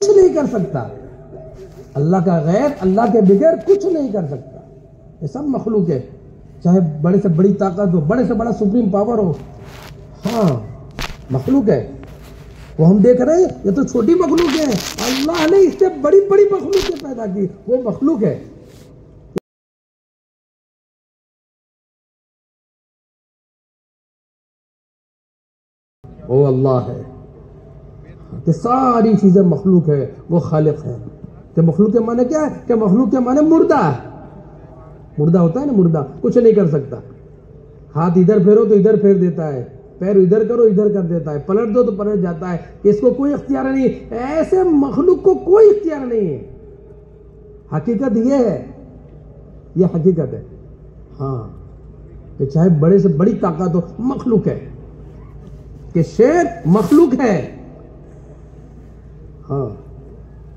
کچھ نہیں کر سکتا. اللہ کا غیر اللہ کے بغیر کچھ نہیں کر سکتا. یہ سب مخلوق ہے، چاہے بڑے سے بڑی طاقت ہو، بڑے سے بڑا سپریم پاور ہو. ہاں مخلوق ہے. وہ ہم دیکھ رہے ہیں یہ تو چھوٹی مخلوق ہے، اللہ نے اس سے بڑی بڑی مخلوقیں پیدا کی، وہ مخلوق ہے. وہ اللہ ہے کہ ساری چیزیں مخلوق ہے، وہ خالق ہے. کہ مخلوق کے معنی کیا ہے؟ کہ مخلوق کے معنی مردہ ہے. مردہ ہوتا ہے نا، مردہ کچھ نہیں کر سکتا. ہاتھ ادھر پھیرو تو ادھر پھیر دیتا ہے، پیر ادھر کرو ادھر کر دیتا ہے، پلٹ دو تو پلٹ جاتا ہے. کہ اس کو کوئی اختیار نہیں. ایسے مخلوق کو کوئی اختیار نہیں ہے. حقیقت یہ ہے، یہ حقیقت ہے. ہاں کہ چاہے بڑے سے بڑی طاقت ہو، مخلوق ہے. کہ شیر مخلوق ہے. ہاں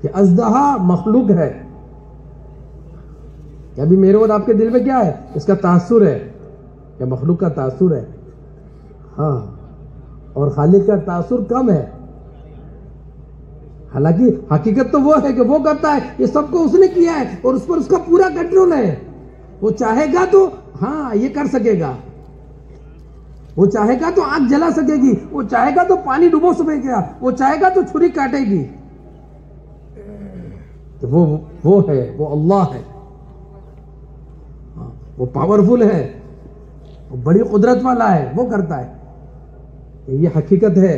کہ اژدہا مخلوق ہے. کہ ابھی میرے اور آپ کے دل میں کیا ہے؟ اس کا تاثر ہے، کہ مخلوق کا تاثر ہے. ہاں اور خالق کا تاثر کم ہے. حالانکہ حقیقت تو وہ ہے کہ وہ کرتا ہے، یہ سب کو اس نے کیا ہے اور اس پر اس کا پورا کنٹرول ہے. وہ چاہے گا تو ہاں یہ کر سکے گا، وہ چاہے گا تو آگ جلا سکے گی، وہ چاہے گا تو پانی ڈبو سکے گا، وہ چاہے گا تو چھری کاٹے گی. وہ ہے، وہ اللہ ہے. وہ پاورفل ہے، وہ بڑی قدرت والا ہے، وہ کرتا ہے. یہ حقیقت ہے.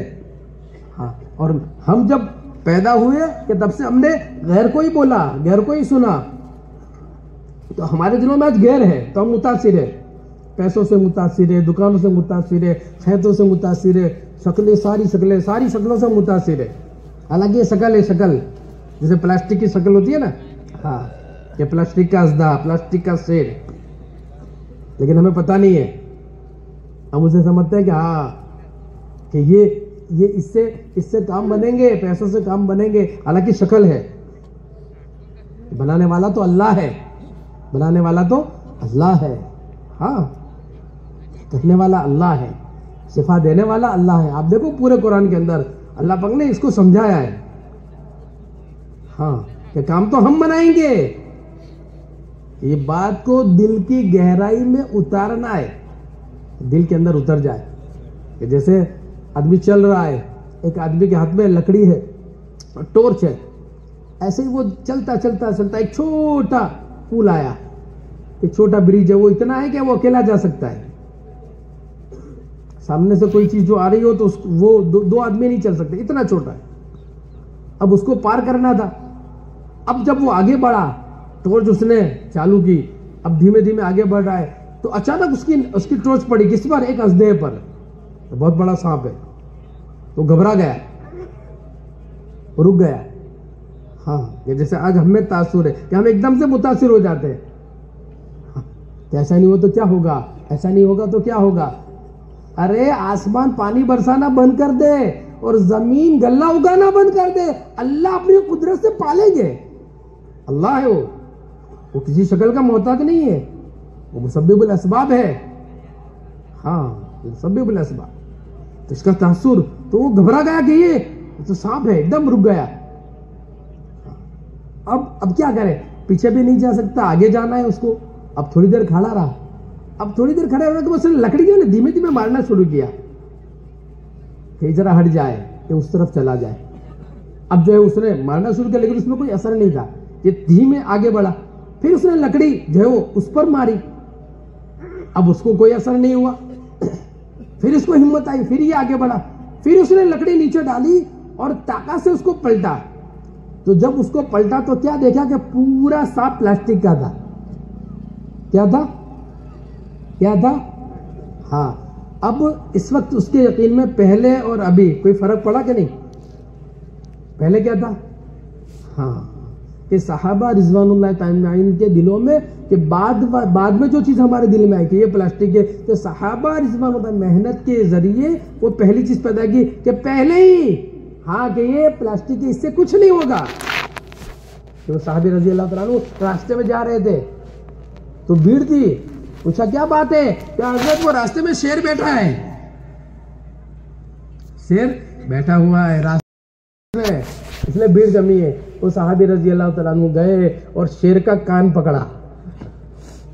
ہاں اور ہم جب پیدا ہوئے کہ تب سے ہم نے غیر کو ہی بولا، غیر کو ہی سنا، تو ہمارے دلوں میں آج غیر ہے تو ہم متاثر ہے. پیسوں سے متاثر ہے، دکانوں سے متاثر ہے، کھیتوں سے متاثر ہے، ساری شکلوں سے متاثر ہے. حالانکہ یہ شکل ہے، شکل جیسے پلاسٹک کی شکل ہوتی ہے نا. ہاں کہ پلاسٹک کا اژدہا، پلاسٹک کا شیر. لیکن ہمیں پتہ نہیں ہے، ہم اسے سمجھتے ہیں کہ ہاں کہ یہ اس سے کام بنیں گے، پیسوں سے کام بنیں گے. حالانکہ شکل ہے. بنانے والا تو اللہ ہے، بنانے والا تو اللہ ہے. ہاں کرنے والا اللہ ہے، شفا دینے والا اللہ ہے. آپ دیکھو پورے قرآن کے اندر اللہ پاک نے اس کو سمجھایا ہے. ہاں کہ کام تو ہم بنائیں گے. یہ بات کو دل کی گہرائی میں اتارنا ہے، دل کے اندر اتر جائے. کہ جیسے آدمی چل رہا ہے، ایک آدمی کے ہاتھ میں لکڑی ہے، ٹورچ ہے، ایسے ہی وہ چلتا چلتا چلتا ایک چھوٹا پل آیا، ایک چھوٹا برج ہے. وہ اتنا ہے کہ وہ اکیلا جا سکتا ہے. سامنے سے کوئی چیز جو آ رہی ہو تو وہ دو آدمی نہیں چل سکتے، اتنا چھوٹا ہے. اب اس کو پار کرنا تھا. اب جب وہ آگے بڑھا، ٹورچ اس نے چالو کی، اب دھیمے دھیمے آگے بڑھ رہا ہے تو اچانک اس کی ٹورچ پڑی کس پر؟ ایک اژدہے پر. بہت بڑا سانپ ہے. تو گھبرا گیا، رک گیا. ہاں یہ جیسے آج ہم میں تاثر ہے کہ ہم ایک دم سے متاثر ہو جاتے ہیں. کہ ایسا نہیں ہو تو کیا ہوگا، ایسا نہیں ہوگا تو کیا ہوگا. ارے آسمان پانی برسانا بند کر دے اور زمین غلہ اگانا بند کر دے، اللہ اپنی قدرت سے پالیں گے. اللہ ہے وہ کسی شکل کا محتاج نہیں ہے، وہ مسبب الاسباب ہے. ہاں مسبب الاسباب. تو اس کا تاثر، تو وہ گھبرا گیا کہ یہ تو سانپ ہے، ایک دم رک گیا. اب کیا کرے؟ پیچھے بھی نہیں جا سکتا، آگے جانا ہے اس کو. اب تھوڑی دیر کھڑا رہا. اب تھوڑی دیر کھڑا رہا تو اس نے لکڑی جو ہے دھیمے دھیمے مارنا شروع کیا کہ ذرا ہٹ جائے، کہ اس طرف چلا جائے. اب جو ہے اس نے مارنا شروع کیا، لیکن اس میں کوئی اثر نہیں تھا. یہ دھیمے آگے بڑھا. پھر اس نے لکڑی جو ہے وہ اس پر ماری. اب اس کو کوئی اثر نہیں ہوا. پھر اس کو ہمت آئی، پھر یہ آگے بڑھا. پھر اس نے لکڑی نیچے ڈالی اور طاقت سے اس کو پلٹا. تو جب اس کو پلٹا تو کیا دیکھا کہ پورا سانپ پلاسٹک کا تھا. کیا تھا؟ کیا تھا؟ ہاں. اب اس وقت اس کے یقین میں پہلے اور ابھی کوئی فرق پڑا کہ نہیں؟ پہلے کیا تھا؟ ہاں کہ صحابہ رضوان اللہ تعالی عنہم کے دلوں میں کہ بعد میں جو چیز ہمارے دل میں آئی کہ یہ پلاسٹک ہے، تو صحابہ رضوان اللہ محنت کے ذریعے وہ پہلی چیز پیدا کی کہ پہلے ہی ہاں کہ یہ پلاسٹک ہے، اس سے کچھ نہیں ہوگا. تو صحابی رضی اللہ تعالیٰ عنہ راستے میں جا رہے تھے تو بھیڑ تھی. پوچھا کیا بات ہے؟ کہ حضرت وہ راستے میں شیر بیٹھا ہے، شیر بیٹھا ہوا ہے راستے اس لیے بھیڑ جمی ہے. وہ صحابی رضی اللہ تعالیٰ عنہ گئے اور شیر کا کان پکڑا.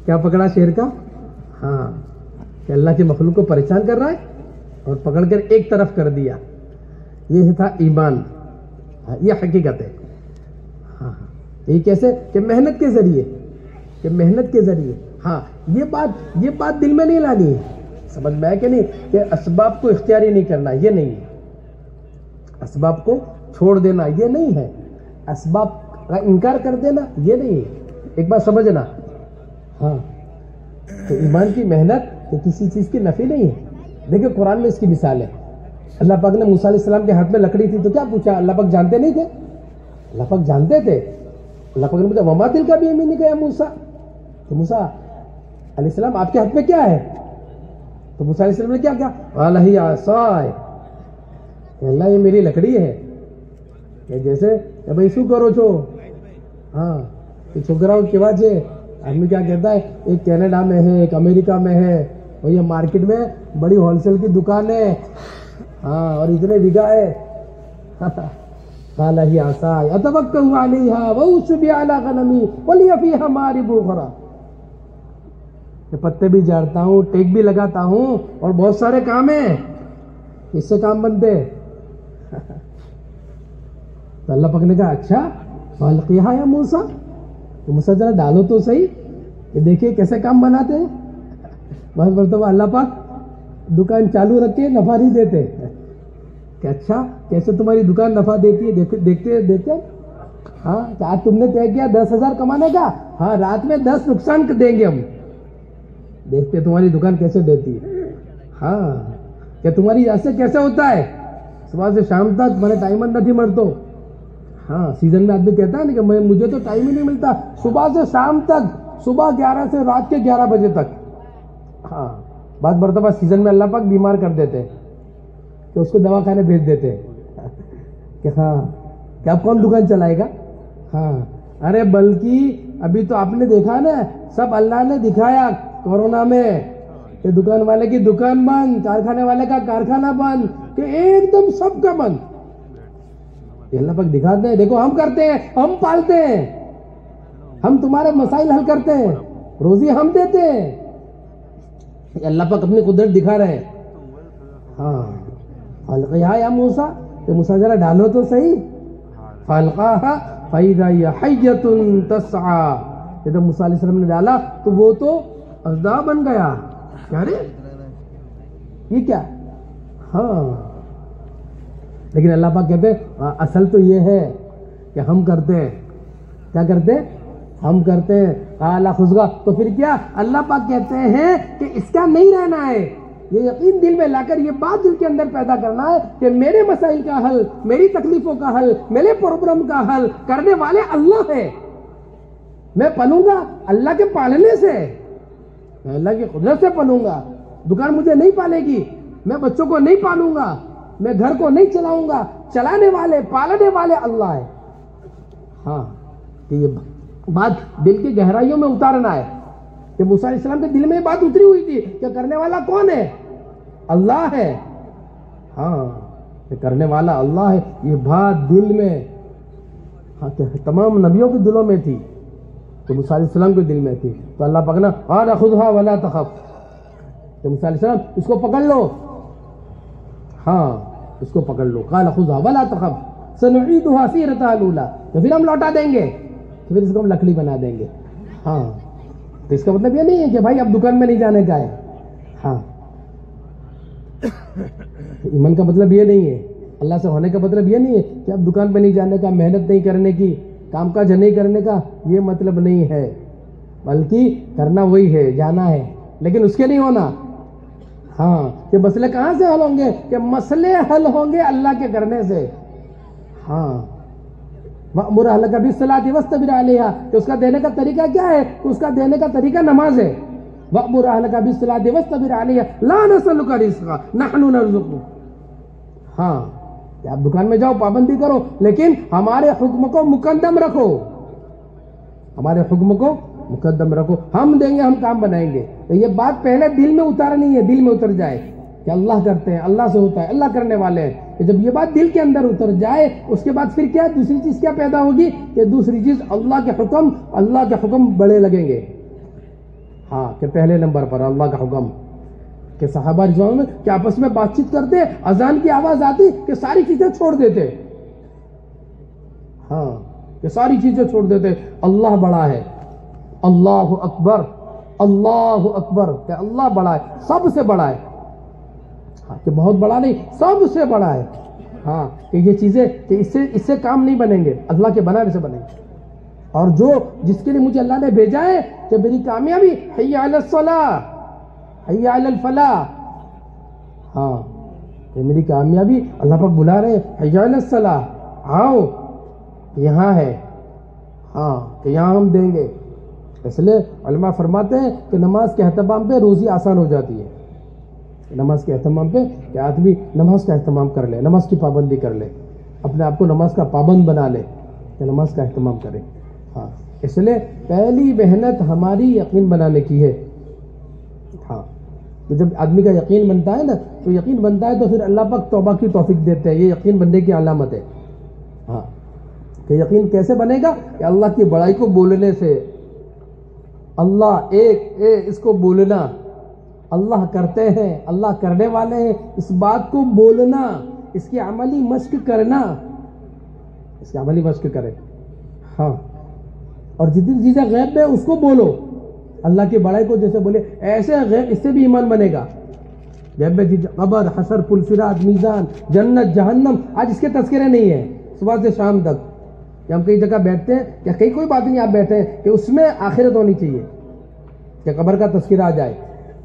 کیا پکڑا؟ شیر کا. ہاں کہ اللہ کی مخلوق کو پریشان کر رہا ہے اور پکڑ کر ایک طرف کر دیا. یہ تھا ایمان. یہ حقیقت ہے. ہاں یہ کیسے؟ کہ محنت کے ذریعے. کہ محنت کے ذریعے. ہاں یہ بات دل میں نہیں لانی ہے. سمجھ میں آیا کہ نہیں؟ کہ اسباب کو اختیاری نہیں کرنا، یہ نہیں ہے. اسباب کو چھوڑ دینا یہ نہیں ہے. اسباب کا انکار کر دینا یہ نہیں ہے. ایک بات سمجھنا. ہاں تو ایمان کی محنت کسی چیز کی نفی نہیں ہے. دیکھیں قرآن میں اس کی مثال ہے. اللہ پاک نے موسیٰ علیہ السلام کے ہاتھ میں لکڑی تھی تو کیا پوچھا؟ اللہ پاک جانتے نہیں تھے؟ اللہ پاک جانتے تھے. اللہ پاک نے پوچھا وما تلک بیمینک یا موسیٰ. تو موسیٰ علیہ السلام آپ کے ہاتھ میں کیا ہے؟ تو موسیٰ علیہ السلام نے کیا کیا؟ قال ہی عصای. اللہ یہ میری لکڑی ہے. کہ جیسے بھائی شو کرو چھو. ہاں یہ چھوکراؤں کی بات ہے. آدمی کیا کہتا ہے ایک کینیڈا میں ہے ایک امریکہ میں ہے اور یہ مارکیٹ میں بڑی ہول سیل کی دکان ہے. ہاں اور اتنے بگا ہے. قال ہی عصای اتوکل علیہا واصبر علی غنمی ولی فیہا مآرب اخری. کہ پتے بھی جاڑتا ہوں، ٹیک بھی لگاتا ہوں اور بہت سارے کام ہیں. اس سے کام بنتے. تو اللہ پاک نے کہا اچھا فالقیہا یا موسیٰ. تو موسیٰ ذرا ڈالو تو صحیح کہ دیکھیے کیسے کام بناتے ہیں. بہت مرتبہ اللہ پاک دکان چالو رکھ کے نفع نہیں دیتے. کہ اچھا کیسے تمہاری دکان نفع دیتی ہے دیکھتے. ہاں آج تم نے طے کیا 10,000 کمانے کا. ہاں رات میں 10 نقصان دیں گے ہم. دیکھتے تمہاری دکان کیسے دیتی ہے. ہاں کہ تمہاری ایسے کیسے ہوتا ہے صبح سے شام تک میں نے ٹائم نہیں مرتو. ہاں سیزن میں آدمی کہتا ہے نا کہ مجھے تو ٹائم ہی نہیں ملتا صبح سے شام تک، صبح 11 سے رات کے 11 بجے تک. ہاں بعض مرتبہ سیزن میں اللہ پاک بیمار کر دیتے کہ اس کو دوا خانے بھیج دیتے کہ ہاں کہ اب کون دکان چلائے گا. ہاں ارے بلکہ ابھی تو آپ نے دیکھا نا سب اللہ نے دکھایا کورونا میں کہ دکان والے کی دکان بند، کارخانے والے کا کارخانہ بند، کہ ایک دم سب کا بند. یہ اللہ پاک دکھاتے ہیں دیکھو ہم کرتے ہیں، ہم پالتے ہیں، ہم تمہارے مسائل حل کرتے ہیں، روزی ہم دیتے ہیں. یہ اللہ پاک اپنی قدرت دکھا رہے ہیں. ہاں فالقیہا یا موسیٰ. تو موسیٰ ذرا ڈالو تو صحیح. فالقاہا فإذا ہی حیۃ تسعیٰ. جب موسیٰ علیہ السلام نے ڈالا تو وہ تو اژدہا بن گیا. کیا رے یہ کیا؟ ہاں لیکن اللہ پاک کہتے ہیں اصل تو یہ ہے کہ ہم کرتے ہیں. کیا کرتے ہیں؟ ہم کرتے ہیں. قال خذها. تو پھر کیا اللہ پاک کہتے ہیں کہ اس کا نہیں رہنا ہے. یہ یقین دل میں لا کر یہ بات دل کے اندر پیدا کرنا ہے کہ میرے مسائل کا حل، میری تکلیفوں کا حل، میرے پرابلم کا حل کرنے والے اللہ ہے. میں پلوں گا اللہ کے پالنے سے، میں اللہ کی قدرت سے پلوں گا. دکان مجھے نہیں پالے گی، میں بچوں کو نہیں پالوں گا، میں گھر کو نہیں چلاؤں گا. چلانے والے پالنے والے اللہ ہے. ہاں کہ یہ بات دل کی گہرائیوں میں اتارنا ہے کہ موسیٰ علیہ السلام کے دل میں یہ بات اتری ہوئی تھی کہ کرنے والا کون ہے؟ اللہ ہے. ہاں کہ کرنے والا اللہ ہے. یہ بات دل میں ہاں کہ تمام نبیوں کے دلوں میں تھی تو موسیٰ علیہ السلام کے دل میں تھی. تو اللہ پاک نے قال خذها ولا تخف. تو موسیٰ علیہ السلام اس کو پکڑ لو. ہاں اس کو پکڑ لو. قال خذها ولا تخف سنعيدها سيرتها الاولى. تو پھر ہم لوٹا دیں گے، تو پھر اس کو ہم لکڑی بنا دیں گے. ہاں تو اس کا مطلب یہ نہیں ہے کہ بھائی اب دکان میں نہیں جانے کا ہے. ہاں ایمان کا مطلب یہ نہیں ہے، اللہ سے ہونے کا مطلب یہ نہیں ہے کہ اب دکان پہ نہیں جانے کا، محنت نہیں کرنے کی، کام کاج نہیں کرنے کا. یہ مطلب نہیں ہے، بلکہ کرنا وہی ہے، جانا ہے لیکن اس کے نہیں ہونا. ہاں کہ مسئلے کہاں سے حل ہوں گے؟ کہ مسئلے حل ہوں گے اللہ کے کرنے سے. ہاں وَأْمُرْ أَهْلَكَ بِالصَّلَاةِ وَاسْتَبِرْ عَلَيْهَا. کہ اس کا دینے کا طریقہ کیا ہے؟ اس کا دینے کا طریقہ نماز ہے. وَأْمُرْ أَهْلَكَ بِالصَّلَاةِ وَاسْتَبِرْ عَلَيْهَا لَا نَسْأَلُكَ رِزْقًا نَحْنُ نَرْزُقُكَ. ہاں کہ آپ دکان میں جاؤ پابندی کرو لیکن ہمارے حکم کو مقدم رکھو، ہمارے حکم کو مقدم رکھو، ہم دیں گے، ہم کام بنائیں گے. تو یہ بات پہلے دل میں اتارنی ہے، دل میں اتر جائے کہ اللہ کرتے ہیں، اللہ سے ہوتا ہے، اللہ کرنے والے ہیں. کہ جب یہ بات دل کے اندر اتر جائے اس کے بعد پھر کیا دوسری چیز کیا پیدا ہوگی کہ دوسری چیز اللہ کے حکم بڑے لگیں گے. ہاں کہ پہلے نمبر پر اللہ کا حکم کہ صحابہ رضوان میں کہ آپس میں بات چیت کرتے, اذان کی آواز آتی کہ ساری چیزیں چھوڑ دیتے. ہاں کہ ساری چیزیں چھوڑ دیتے, اللہ بڑا ہے, اللہ اکبر, اللہ اکبر, کہ اللہ بڑا ہے, سب سے بڑا ہے. ہاں کہ بہت بڑا نہیں, سب سے بڑا ہے. ہاں کہ یہ چیزیں کہ اس سے کام نہیں بنیں گے, اللہ کے بنانے سے بنیں گے. اور جس کے لیے مجھے اللہ نے بھیجا ہے کہ میری کامیابی حی علی الصلاح, حی علی الفلاح. ہاں کہ میری کامیابی اللہ پاک بلا رہے ہیں حی علی الصلاح, آؤ یہاں ہے. ہاں کہ یہاں ہم دیں گے. اس لیے علماء فرماتے ہیں کہ نماز کے اہتمام پہ روزی آسان ہو جاتی ہے. نماز کے اہتمام پہ کہ آدمی نماز کا اہتمام کر لے, نماز کی پابندی کر لے, اپنے آپ کو نماز کا پابند بنا لے, کہ نماز کا اہتمام کرے. ہاں اس لیے پہلی محنت ہماری یقین بنانے کی ہے. ہاں تو جب آدمی کا یقین بنتا ہے نا, تو یقین بنتا ہے تو پھر اللہ پاک توبہ کی توفیق دیتے ہیں. یہ یقین بننے کی علامت ہے. ہاں کہ یقین کیسے بنے گا کہ اللہ کی بڑائی کو بولنے سے. اللہ ایک اس کو بولنا, اللہ کرتے ہیں, اللہ کرنے والے ہیں, اس بات کو بولنا, اس کی عملی مشق کرنا, اس کی عملی مشق کرے. ہاں اور جتنی چیزیں غیب میں اس کو بولو, اللہ کی بڑائی کو جیسے بولے ایسے غیب, اس سے بھی ایمان بنے گا. غیب میں قبر, حشر, پل صراط, میزان, جنت, جہنم, آج اس کے تذکرے نہیں ہیں صبح سے شام تک. کہ ہم کئی جگہ بیٹھتے ہیں یا کئی کوئی بات نہیں, آپ بیٹھے ہیں کہ اس میں آخرت ہونی چاہیے, کہ قبر کا تذکرہ آ جائے,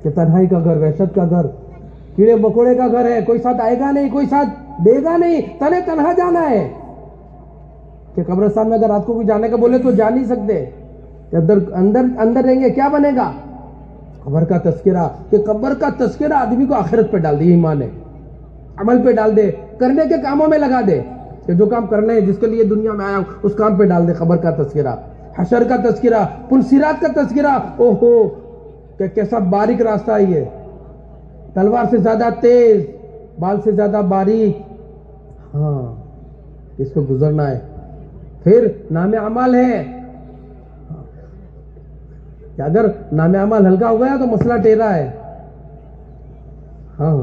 کہ تنہائی کا گھر, وحشت کا گھر, کیڑے مکوڑے کا گھر ہے, کوئی ساتھ آئے گا نہیں, کوئی ساتھ دے گا نہیں, تنہا جانا ہے. کہ قبرستان میں اگر رات کو کوئی جانے کا بولے تو جا نہیں سکتے, اندر رہیں گے, کیا بنے گا؟ قبر کا تذکرہ. کہ قبر کا تذکرہ آدمی کو آخرت پہ ڈال دے, یہ ایمان ہے, عمل پہ ڈال دے, کرنے کے کاموں میں لگا دے, کہ جو کام کرنے ہیں جس کے لیے دنیا میں آیا اس کام پہ ڈال دے. قبر کا تذکرہ, حشر کا تذکرہ, پل صراط کا تذکرہ. اوہو کہ کیسا باریک راستہ ہے یہ, تلوار سے زیادہ تیز, بال سے زیادہ باریک. ہاں اس کو گزرنا ہے. پھر نام اعمال ہے, کہ اگر نام اعمال ہلکا ہو گیا تو مسئلہ ٹیڑھا ہے. ہاں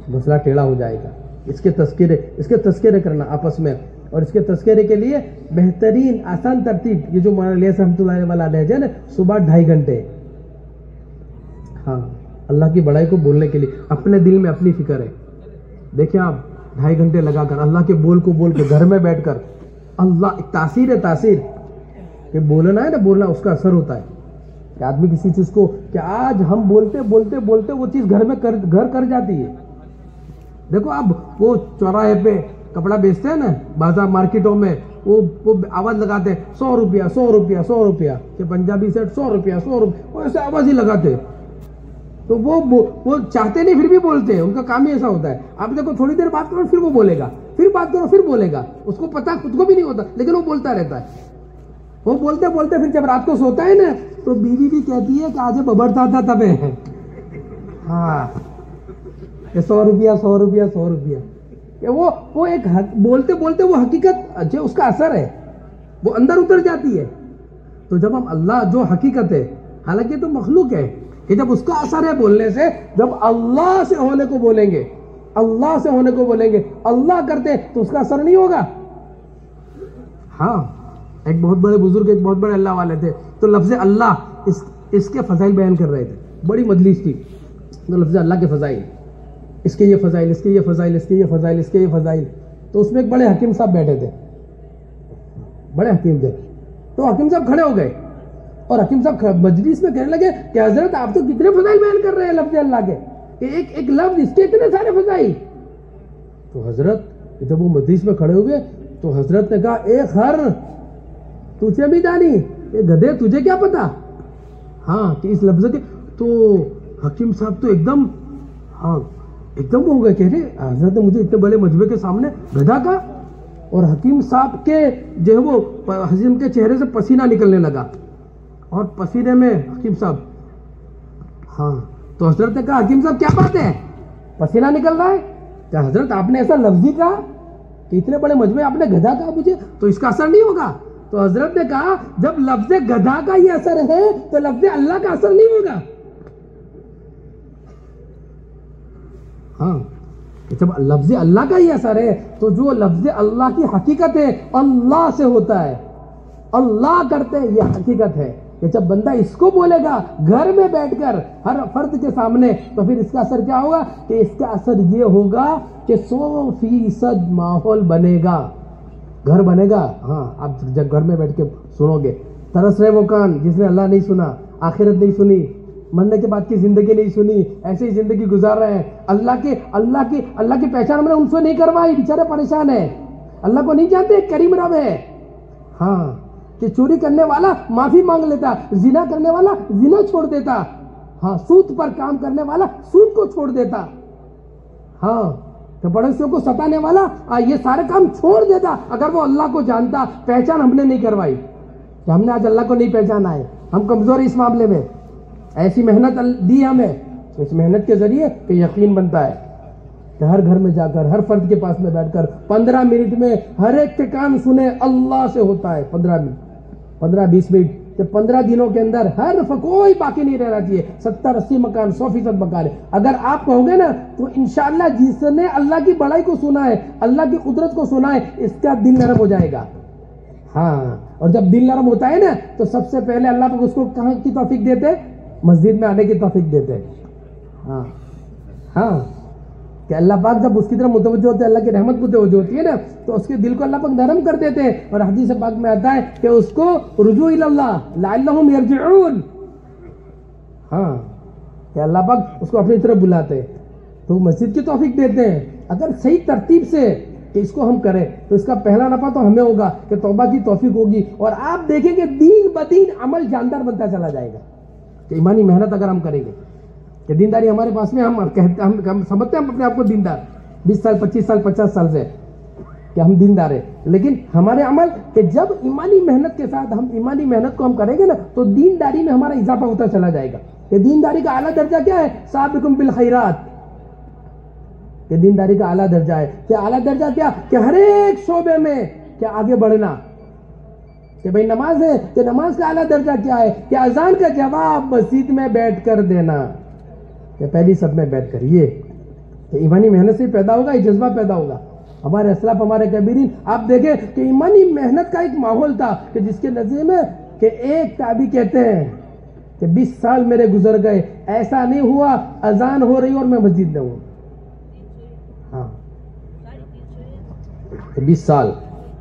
مسئلہ ٹیڑھا ہو جائے گا. اس کے تذکرے کرنا آپس میں, اور اس کے تذکرے کے لیے بہترین آسان ترتیب, یہ جو مولانا الیاس رحمۃ اللہ والا نہج ہے نا, صبح 2.5 گھنٹے. ہاں اللہ کی بڑائی کو بولنے کے لیے اپنے دل میں اپنی فکر ہے. دیکھیں آپ 2.5 گھنٹے لگا کر اللہ کے بول کو بول کے گھر میں بیٹھ کر, اللہ ایک تاثیر کہ بولنا ہے نا, بولنا اس کا اثر ہوتا ہے. کہ آدمی کسی چیز کو, کہ آج ہم بولتے وہ چیز گھر میں گھر کر جاتی ہے. دیکھو آپ وہ چوراہے پہ کپڑا بیچتے ہیں نا, بازار مارکیٹوں میں, وہ آواز لگاتے ہیں 100 روپیہ 100 روپیہ 100 روپیہ, کہ پنجابی سیٹ 100 روپیہ 100 روپیہ, وہ ایسے آواز ہی لگاتے. تو وہ چاہتے نہیں پھر بھی بولتے ہیں, ان کا کام ہی ایسا ہوتا ہے. آپ دیکھو تھوڑی دیر بات کرو پھر وہ بولے گا, پھر بات کرو پھر بولے گا, اس کو پتا خود کو بھی نہیں ہوتا, لیکن وہ بولتا رہتا ہے. وہ بولتے پھر جب رات کو سوتا ہے نا تو بیوی بھی کہتی ہے کہ آج ببڑتا تھا تب ہے. ہاں 100 روپیہ 100 روپیہ 100 روپیہ, کہ وہ ایک بولتے وہ حقیقت جو اس کا اثر ہے وہ اندر اتر جاتی ہے. تو جب ہم اللہ جو حقیقت ہے, حالانکہ تو مخلوق ہے, کہ جب اس کا اثر ہے بولنے سے, جب اللہ سے ہونے کو بولیں گے, اللہ کرتے تو اس کا اثر نہیں ہوگا. ہاں ایک بہت بڑے بزرگ, ایک بہت بڑے اللہ والے تھے, تو لفظ اللہ اس کے فضائل بیان کر رہے تھے. بڑی مجلس تھی, تو لفظ اللہ کے فضائل, اس کے یہ فضائل, اس کے یہ فضائل, اس کے یہ فضائل, اس کے یہ فضائل. تو اس میں ایک بڑے حکیم صاحب بیٹھے تھے, بڑے حکیم تھے. تو حکیم صاحب کھڑے ہو گئے, اور حکیم صاحب مجلس میں کہنے لگے کہ حضرت آپ تو کتنے فضائل بیان کر رہے ہیں لفظ اللہ کے, کہ ایک لفظ اس کے اتنے سارے فضائل. تو حضرت جب وہ مجلس میں کھڑے ہوئے تو حضرت نے کہا, اے خر تجھے بھی جانی, اے گدھے تجھے کیا پتا. ہاں کہ اس لفظ کے, تو حکیم صاحب تو ایک دم ہو گئے, کہہ رہے حضرت نے مجھے اتنے بڑے مجمع کے سامنے گدھا کہا. اور حکیم صاحب کے جو ہے وہ حکیم کے چہرے سے پسینہ نکلنے لگا, اور پسینے میں حکیم صاحب, ہاں تو حضرت نے کہا حکیم صاحب کیا بات ہے, پسینہ نکل رہا ہے. کیا حضرت آپ نے ایسا لفظی کہا کہ اتنے بڑے مجمع آپ نے گدھا کہا مجھے تو اس کا اثر نہیں ہوگا؟ تو حضرت نے کہا جب لفظ گدھا کا یہ اثر ہے تو لفظ اللہ کا اثر نہیں ہوگا. ہاں جب لفظ اللہ کا یہ اثر ہے تو جو لفظ اللہ کی حقیقت ہے اللہ سے ہوتا ہے, اللہ کرتے ہیں, یہ حقیقت ہے کہ جب بندہ اس کو بولے گا گھر میں بیٹھ کر ہر فرد کے سامنے تو پھر اس کا اثر کیا ہوگا کہ اس کا اثر یہ ہوگا کہ 100% ماحول بنے گا, گھر بنے گا. ہاں آپ جب گھر میں بیٹھ کے سنو گے, ترس رہے وہ کان جس نے اللہ نہیں سنا, آخرت نہیں سنی, مرنے کے بعد کی زندگی نہیں سنی, ایسے ہی زندگی گزار رہے ہیں. اللہ کی پہچان ہم نے ان سے نہیں کروائی, بیچارے پریشان ہیں, اللہ کو نہیں جانتے, کریم رب ہے. ہاں کہ چوری کرنے والا معافی مانگ لیتا, زنا کرنے والا زنا چھوڑ دیتا, ہاں سود پر کام کرنے والا سود کو چھوڑ دیتا, ہاں تو پڑوسیوں کو ستانے والا یہ سارے کام چھوڑ دیتا اگر وہ اللہ کو جانتا. پہچان ہم نے نہیں کروائی کہ ہم نے آج اللہ کو نہیں پہچانا ہے, ہم کمزور ہیں اس معاملے میں. ایسی محنت دی ہمیں, اس محنت کے ذریعے کہ یقین بنتا ہے کہ ہر گھر میں جا کر ہر فرد کے پاس میں بیٹھ کر 15 منٹ میں ہر ایک کے کام سنے اللہ سے ہوتا ہے. 15-20 منٹ, 15 دنوں کے اندر ہر کوئی باقی نہیں رہنا چاہیے. 70-80 مکان 100% مکان ہے. اگر آپ کہو گے نا تو انشاءاللہ جس نے اللہ کی بڑائی کو سنا ہے, اللہ کی قدرت کو سنا ہے, اس کا دل نرم ہو جائے گا. ہاں اور جب دل نرم ہوتا ہے نا تو سب سے پہلے اللہ پاک اس کو کہاں کی توفیق دیتے؟ مسجد میں آنے کی توفیق دیتے ہیں. ہاں ہاں کہ اللہ پاک جب اس کی طرف متوجہ ہوتے ہیں, اللہ کی رحمت متوجہ ہوتی ہے نا تو اس کے دل کو اللہ پاک نرم کر دیتے ہیں. اور حدیث پاک میں آتا ہے کہ اس کو رجوع الی اللہ لعلہم یرجعون, ہاں کہ اللہ پاک اس کو اپنی طرف بلاتے ہیں تو مسجد کی توفیق دیتے ہیں. اگر صحیح ترتیب سے کہ اس کو ہم کریں تو اس کا پہلا نفع تو ہمیں ہوگا کہ توبہ کی توفیق ہوگی, اور آپ دیکھیں کہ دین بدین عمل جاندار بنتا چلا جائے گا. کہ ایمانی محنت اگر ہم کریں گے کہ دینداری ہمارے پاس میں, ہم سمجھتے ہیں ہم اپنے آپ کو دیندار 20 سال 25 سال 50 سال سے کہ ہم دیندار ہیں, لیکن ہمارے عمل کہ جب ایمانی محنت کے ساتھ ہم ایمانی محنت کو ہم کریں گے نا تو دینداری میں ہمارا اضافہ ہوتا چلا جائے گا. کہ دینداری کا اعلیٰ درجہ کیا ہے؟ سابقوا بالخیرات. کہ دینداری کا اعلیٰ درجہ ہے کہ اعلیٰ درجہ کیا کہ ہر ایک شعبے میں کہ آگے بڑھنا. کہ بھئی نماز ہے کہ نماز کا اعلیٰ درجہ کیا ہے کہ اذان کا جواب مسجد میں بیٹھ کر دینا, کہ پہلی سب میں بیٹھ کر. یہ کہ ایمانی محنت سے پیدا ہوگا, یہ جذبہ پیدا ہوگا. ہمارے اسلاف ہمارے کبیرین آپ دیکھیں کہ ایمانی محنت کا ایک ماحول تھا کہ جس کے نظر میں کہ ایک تابعی کہتے ہیں کہ 20 سال میرے گزر گئے, ایسا نہیں ہوا اذان ہو رہی اور میں مسجد میں ہوں. ہاں 20 سال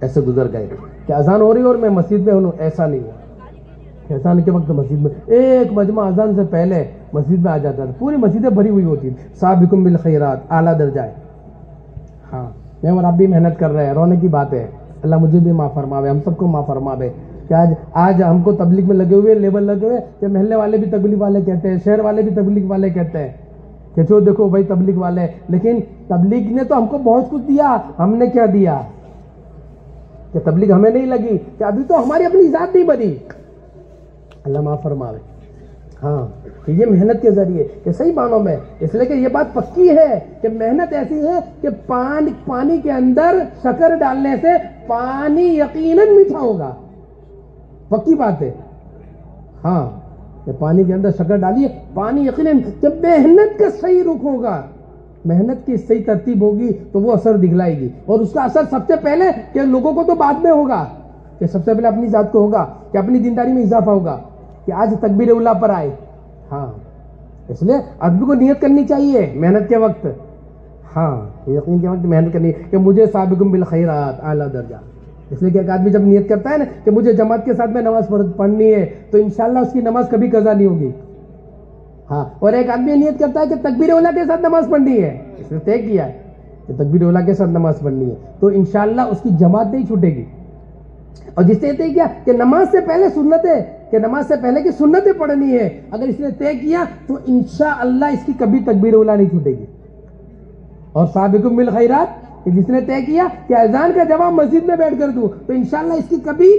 ایسے گزر گئے کہ اذان ہو رہی اور میں مسجد میں ہوں, ایسا نہیں ہوا. اذان کے وقت مسجد میں ایک مجمع اذان سے پہلے مسجد میں آ جاتا تھا, پوری مسجدیں بھری ہوئی ہوتی ہیں. سابقوا بالخیرات اعلیٰ درجہ ہے. ہاں میں اور آپ بھی محنت کر رہے ہیں, رونے کی بات ہے. اللہ مجھے بھی معاف فرماوے, ہم سب کو معاف فرماوے. کہ آج ہم کو تبلیغ میں لگے ہوئے, لیبل لگے ہوئے کہ محلے والے بھی تبلیغ والے کہتے ہیں, شہر والے بھی تبلیغ والے کہتے ہیں کہ جو دیکھو بھائی تبلیغ والے. لیکن تبلیغ نے تو ہم کو بہت کچھ دیا, ہم نے کیا دیا؟ کہ تبلیغ ہمیں نہیں لگی کہ ابھی تو ہماری اپنی ذات نہیں بنی. اللہ معاف فرماوے. ہاں کہ یہ محنت کے ذریعے کہ صحیح معنوں میں, اس لیے کہ یہ بات پکی ہے کہ محنت ایسی ہے کہ پانی کے اندر شکر ڈالنے سے پانی یقیناً میٹھا ہوگا, پکی بات ہے. ہاں کہ پانی کے اندر شکر ڈالیے, پانی یقیناً جب محنت کا صحیح رخ ہوگا, محنت کی صحیح ترتیب ہوگی تو وہ اثر دکھلائے گی. اور اس کا اثر سب سے پہلے کہ لوگوں کو تو بعد میں ہوگا, کہ سب سے پہلے اپنی ذات کو ہوگا, کہ اپنی دینداری میں اضافہ ہوگا کہ آج تکبیر اولیٰ پر آئے. ہاں اس لیے آدمی کو نیت کرنی چاہیے محنت کے وقت. ہاں یقین کے وقت محنت کرنی کہ مجھے سابقوا بالخیرات اعلیٰ درجہ. اس لیے کہ ایک آدمی جب نیت کرتا ہے نا کہ مجھے جماعت کے ساتھ میں نماز پڑھنی ہے تو انشاءاللہ اس کی نماز کبھی قضا نہیں ہوگی. ہاں اور ایک آدمی نیت کرتا ہے کہ تکبیر اولیٰ کے ساتھ نماز پڑھنی ہے, اس نے طے کیا ہے کہ تکبیر اولیٰ کے ساتھ نماز پڑھنی ہے تو انشاءاللہ اس کی جماعت نہیں چھوٹے گی. اور جس نے طے کیا کہ نماز سے پہلے سنتیں, کہ نماز سے پہلے کی سنتیں پڑھنی ہے, اگر اس نے طے کیا تو انشاءاللہ اس کی کبھی تکبیر اولیٰ نہیں چھوٹے گی. اور سابقوا بالخیرات کہ جس نے طے کیا کہ اذان کا جواب مسجد میں بیٹھ کر دوں تو انشاءاللہ اس کی کبھی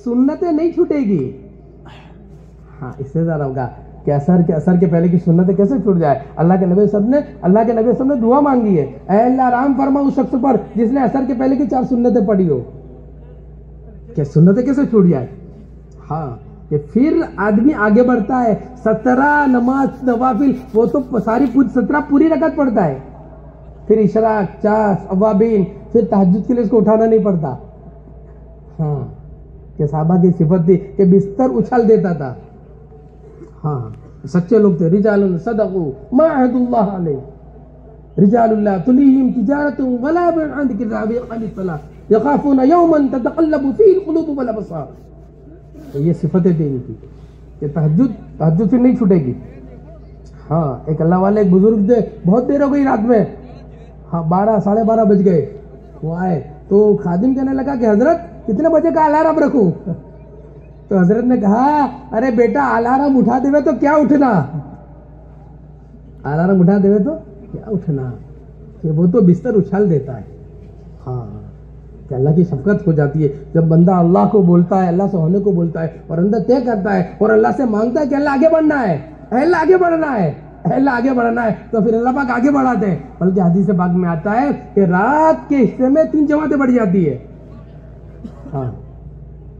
سنتیں نہیں چھوٹے گی. ہاں اس سے زیادہ ہوگا کہ اثر کے پہلے کی سنتیں کیسے چھوٹ جائے. اللہ کے نبی صاحب نے دعا مانگی ہے, اے اللہ رحم فرما اس شخص پر جس نے اثر کے پہلے کی 4 سنتیں پڑھی ہو. کہ سنتیں کیسے چھوٹ جائے. ہاں کہ پھر آدمی آگے بڑھتا ہے. 17 نماز نوافل وہ تو ساری 17 پوری رکعت پڑھتا ہے. پھر اشراق, چاس, اوابین, پھر تہجد کے لیے اس کو اٹھانا نہیں پڑتا. ہاں کہ صحابہ کی صفت تھی کہ بستر اچھال دیتا تھا. ہاں سچے لوگ تھے. رجال صدقوا ما عهد الله علیہ, رجال اللہ تلہم تجارت ولا بیع عن ذکر اللہ وإقام الصلاۃ یخافون یوما تتقلب فیہ القلوب والابصار. یہ صفتیں تھیں ان کی کہ تہجد پھر نہیں چھوٹے گی. ہاں ایک اللہ والے ایک بزرگ تھے, بہت دیر ہو گئی رات میں, ہاں 12 ساڑھے 12 بج گئے. وہ آئے تو خادم کہنے لگا کہ حضرت کتنے بجے کا الارم رکھوں. تو حضرت نے کہا ارے بیٹا الارم اٹھا دے تو کیا اٹھنا, الارم اٹھا دے تو کیا اٹھنا, کہ وہ تو بستر اچھال دیتا ہے. ہاں کہ اللہ کی شفقت ہو جاتی ہے جب بندہ اللہ کو بولتا ہے, اللہ سے ہونے کو بولتا ہے اور اندر طے کرتا ہے اور اللہ سے مانگتا ہے کہ اللہ آگے بڑھنا ہے, اللہ آگے بڑھنا ہے, اللہ آگے بڑھنا ہے, تو پھر اللہ پاک آگے بڑھاتے ہیں. بلکہ حدیث پاک میں آتا ہے کہ رات کے حصے میں 3 جماعتیں بڑھ جاتی ہے. ہاں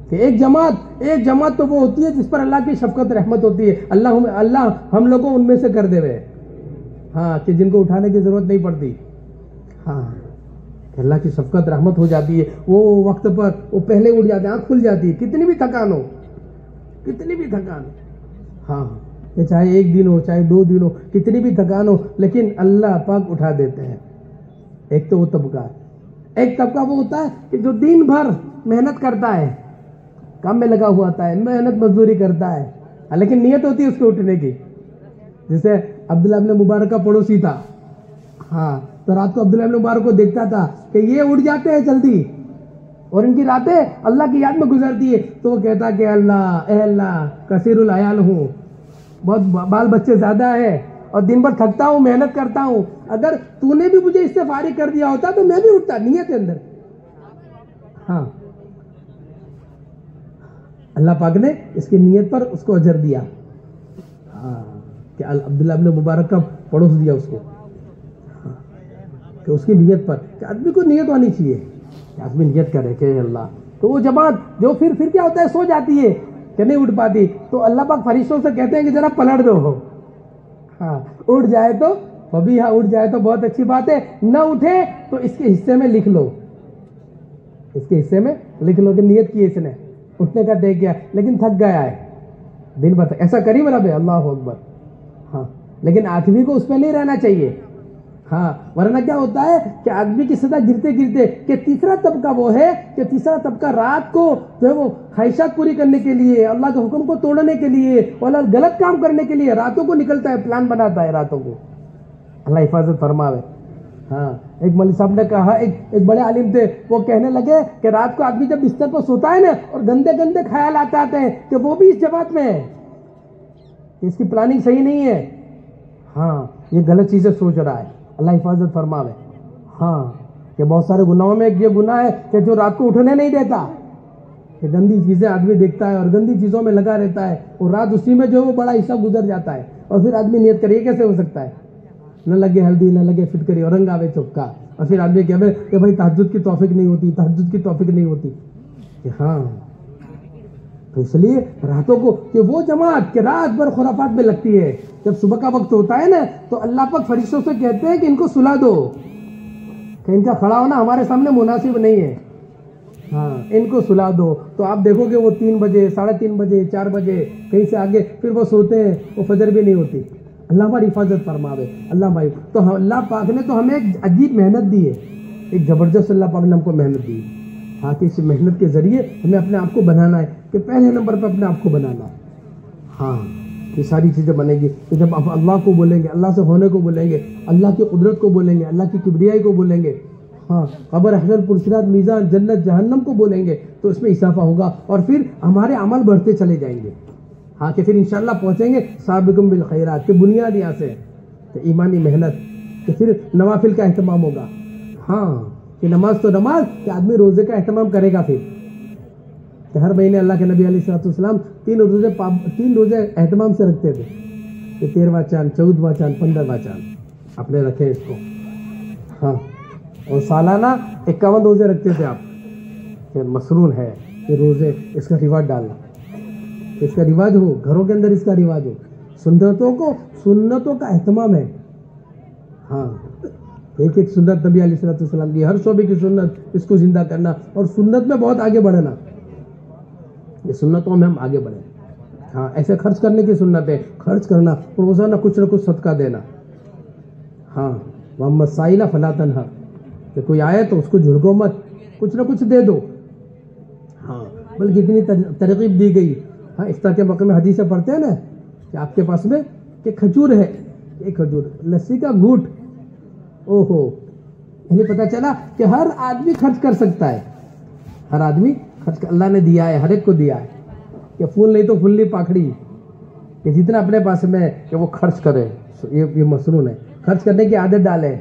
کہ ایک جماعت تو وہ ہوتی ہے جس پر اللہ کی شفقت رحمت ہوتی ہے. اللہ ہم لوگوں ان میں سے کر دے ہوئے. ہاں کہ جن کو اٹھانے کی ضرورت نہیں پڑتی. ہاں کہ اللہ کی شفقت رحمت ہو جاتی ہے. وہ وقت پر وہ پہلے اٹھ جاتے ہیں, آنکھ کھل جاتی ہے, کتنی بھی تھکان ہو. ہاں کہ چاہے 1 دن ہو چاہے 2 دن ہو, کتنی بھی تھکان ہو, لیکن اللہ پاک اٹھا دیتے ہیں. ایک تو وہ طبقہ, ایک طبقہ وہ ہوتا ہے کہ جو دن بھر محنت کرتا ہے, کام میں لگا ہوا ہوتا ہے, محنت مزدوری کرتا ہے, لیکن نیت ہوتی ہے اس کے اٹھنے کی. جیسے عبداللہ ابن مبارک کا پڑوسی تھا. ہاں تو رات کو عبداللہ ابن مبارک کو دیکھتا تھا کہ یہ اٹھ جاتے ہیں جلدی اور ان کی راتیں اللہ کی یاد میں گزرتی ہے. تو وہ کہتا کہ اے اللہ کثیر العیال ہوں, بہت بال بچے زیادہ ہیں اور دن بھر تھکتا ہوں, محنت کرتا ہوں, اگر تو نے بھی مجھے اس سے فارغ کر دیا ہوتا تو میں بھی اٹھتا. نیت کے اندر. ہاں اللہ پاک نے اس کی نیت پر اس کو اجر دیا. ہاں کہ عبداللہ ابن مبارک کا پڑوس دیا اس کو. ہاں کہ اس کی نیت پر, کہ آدمی کو نیت ہونی چاہیے کہ آدمی نیت کرے کہ اللہ. تو وہ جماعت جو پھر کیا ہوتا ہے, سو جاتی ہے کہ نہیں اٹھ پاتی, تو اللہ پاک فرشتوں سے کہتے ہیں کہ ذرا پلٹ دو. ہاں اٹھ جائے تو بھابھی, ہاں اٹھ جائے تو بہت اچھی بات ہے, نہ اٹھے تو اس کے حصے میں لکھ لو, کہ نیت کی اس نے, اٹھنے کا طے کیا لیکن تھک گیا ہے دن بھر. ایسا کریم رب ہے, اللہ اکبر. ہاں لیکن آدمی کو اس پہ نہیں رہنا چاہیے. ہاں ورنہ کیا ہوتا ہے کہ آدمی کی سطح گرتے کہ تیسرا طبقہ وہ ہے کہ تیسرا طبقہ رات کو جو ہے وہ خواہشات پوری کرنے کے لیے, اللہ کے حکم کو توڑنے کے لیے اور غلط کام کرنے کے لیے راتوں کو نکلتا ہے, پلان بناتا ہے راتوں کو. اللہ حفاظت فرماوے. ہاں ایک مولوی صاحب نے کہا, ایک بڑے عالم تھے, وہ کہنے لگے کہ رات کو آدمی جب بستر پر سوتا ہے نا اور گندے خیالات آتے ہیں کہ وہ بھی اس جماعت میں ہے, اس کی پلاننگ صحیح نہیں ہے. ہاں یہ غلط چیزیں سوچ رہا ہے. اللہ حفاظت فرماوے. ہاں کہ بہت سارے گناہوں میں یہ گناہ ہے کہ جو رات کو اٹھنے نہیں دیتا, کہ گندی چیزیں آدمی دیکھتا ہے اور گندی چیزوں میں لگا رہتا ہے اور رات اسی میں جو ہے وہ بڑا حصہ گزر جاتا ہے. اور پھر آدمی نیت کرے, یہ کیسے ہو سکتا ہے, نہ لگے ہلدی نہ لگے فٹکری اور رنگ آوے چپکا, اور پھر آدمی کہے کہ بھائی تہجد کی توفیق نہیں ہوتی. کہ ہاں تو اس لیے راتوں کو کہ وہ جماعت کہ رات بھر خرافات میں لگتی ہے, جب صبح کا وقت ہوتا ہے نا تو اللہ پاک فرشتوں سے کہتے ہیں کہ ان کو سلا دو, کہ ان کا کھڑا ہونا ہمارے سامنے مناسب نہیں ہے. ہاں ان کو سلا دو. تو آپ دیکھو گے وہ 3 بجے 3:30 بجے 4 بجے کہیں سے آگے پھر وہ سوتے ہیں, وہ فجر بھی نہیں ہوتی. اللہ ہماری حفاظت فرماوے. اللہ بھائی تو اللہ پاک نے تو ہمیں ایک عجیب محنت دی ہے, ایک زبردست اللہ پاک نے ہم کو محنت دی. ہاں کہ اس محنت کے ذریعے ہمیں اپنے آپ کو بنانا ہے, کہ پہلے نمبر پہ اپنے آپ کو بنانا ہے. ہاں یہ ساری چیزیں بنے گی کہ جب آپ اللہ کو بولیں گے, اللہ سے ہونے کو بولیں گے, اللہ کی قدرت کو بولیں گے, اللہ کی کبریائی کو بولیں گے, ہاں قبر حشر پرصراط میزان جنت جہنم کو بولیں گے, تو اس میں اضافہ ہوگا اور پھر ہمارے عمل بڑھتے چلے جائیں گے. ہاں کہ پھر انشاءاللہ پہنچیں گے سابقم بالخیرات, کہ بنیاد یہاں سے کہ ایمانی محنت, کہ پھر نوافل کا اہتمام ہوگا. ہاں کہ نماز تو نماز, کہ آدمی روزے کا اہتمام کرے گا. پھر کہ ہر مہینے اللہ کے نبی علیہ الصلوۃ والسلام 3 روزے اہتمام سے رکھتے تھے. یہ 13واں چاند، 14واں چاند، 15واں چاند آپ نے رکھے اس کو. ہاں، اور سالانہ 51 روزے رکھتے تھے آپ. یہ مسنون ہے یہ روزے، اس کا رواج ڈالنا، اس کا رواج ہو گھروں کے اندر، اس کا رواج ہو. سنتوں کا اہتمام ہے. ہاں، ایک ایک سنت نبی علیہ السلام کی، ہر شعبے کی سنت، اس کو زندہ کرنا اور سنت میں بہت آگے بڑھنا. یہ سنتوں میں ہم آگے بڑھیں. ہاں، ایسے خرچ کرنے کی سنت ہے، خرچ کرنا، روزانہ کچھ نہ کچھ صدقہ دینا. ہاں، محمد سائلہ فلا تنہا، کہ کوئی آئے تو اس کو جھڑکو مت، کچھ نہ کچھ دے دو. ہاں، بلکہ اتنی ترغیب دی گئی. ہاں، افطار کے موقع میں حدیثیں پڑھتے ہیں نا کہ آپ کے پاس میں کہ کھجور ہے، ایک کھجور، لسی کا گھوٹ، او ہو، یعنی پتہ چلا کہ ہر آدمی خرچ کر سکتا ہے. ہر آدمی خرچ، اللہ نے دیا ہے، ہر ایک کو دیا ہے. کہ پھول نہیں تو پھلی پاکڑی، کہ جتنا اپنے پاس میں کہ وہ خرچ کرے. یہ مسنون ہے، خرچ کرنے کی عادت ڈالے.